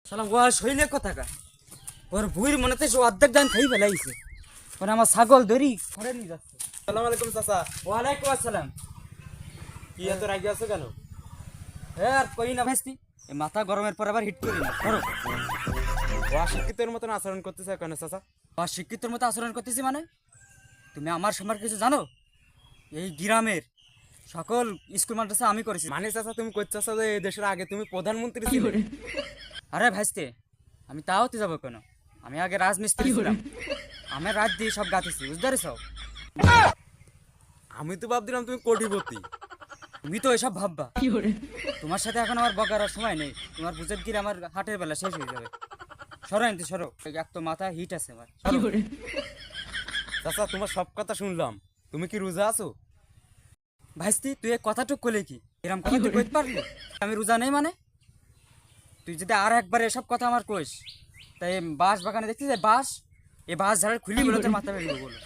শালা ওয়া শৈলে কথাকা ওর ভুইর মনেতে সে অর্ধেক ধান খাই ফেলাইছে। ওরা আমার ছাগল ধরি ঘরে নিয়ে যাচ্ছে। সালাম আলাইকুম চাচা। ওয়ালাইকুম আসসালাম। কি এত রাগি আছে কেন? আর কই না ভাইস্তি, এই মাথা গরমের পর আবার হিট করি না ধরো। অশিক্ষিতের মতন আচরণ করতেছে কেন চাচা? অশিক্ষিতর মতো আচরণ করতেছি মানে? তুমি আমার সম্পর্কে কিছু জানো? এই গ্রামের সকল স্কুল মাদ্রাসা আমি করেছি। মানে চাচা তুমি করতেছো যে এই দেশের আগে তুমি প্রধানমন্ত্রী ছিলে? আরে ভাইস্তে, আমি তাওতে যাবো কেন? আমি আগে রাজমিস্ত্রি ছিলাম, আমি রাত দিয়ে সব গাতেছি, বুঝতে পারিস? আমি তো ভাবছিলাম তুমি কোটিপতি। তুমি তো এসব ভাববা। তোমার সাথে এখন আমার বকার সময় নেই। তোমার বুঝের গিয়ে আমার হাটের বেলা শেষ হয়ে যাবে। সরো এনতে সরো, এক তো মাথা হিট আছে আমার। চাচা তোমার সব কথা শুনলাম, তুমি কি রোজা আছো? ভাইস্তি, তুই এই কথাটুক করলে কি এরকম কথা তুই কইতে পারলি? আমি রোজা নেই মানে? তুই যদি আর একবার এসব কথা আমার কইস, তাই বাঁশ বাগানে দেখছিস বাঁশ, এই বাঁশ ঝাড়ের খুলি বলে তোর মাথা বেরিয়ে বলো।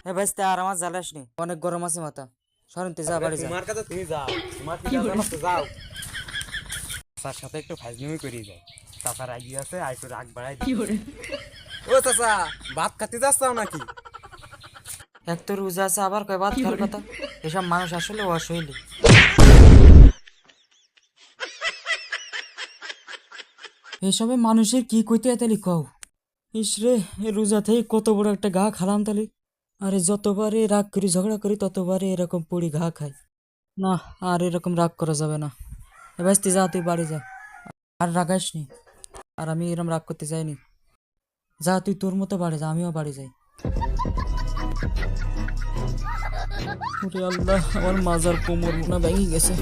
হ্যাঁ ভাইস্তি, আর আমার জ্বালাস নি, অনেক গরম আছে মাথা। সরন্তে যা বাড়ি যা। তোমার কাছে তুমি যাও, তোমার কি কাজ আছে যাও। চাচার সাথে একটু ফাজলামি করিয়ে যাও। চাচা রাগি আছে, আর একটু রাগ বাড়াই দিও। ও চাচা, ভাত খাতে যাচ্ছাও নাকি? এক তো রোজা আছে, আবার কয় বাদ খাওয়ার কথা। এসব মানুষ আসলে অশৈলী। এসবে মানুষের কি কইতে তালি কও? ইসরে, এ রোজা থেকে কত বড় একটা ঘা খালাম তালি। আরে যতবারে রাগ করি ঝগড়া করি ততবারে এরকম পুরি ঘা খাই। না, আর এরকম রাগ করা যাবে না। এবার তুই যা, তুই বাড়ি যা, আর রাগাইস নি। আর আমি এরকম রাগ করতে চাইনি। যা তুই তোর মতো বাড়ি যা, আমিও বাড়ি যাই। ওরে আল্লাহ, আমার মাজার কোমর মনে ভেঙে গেছে।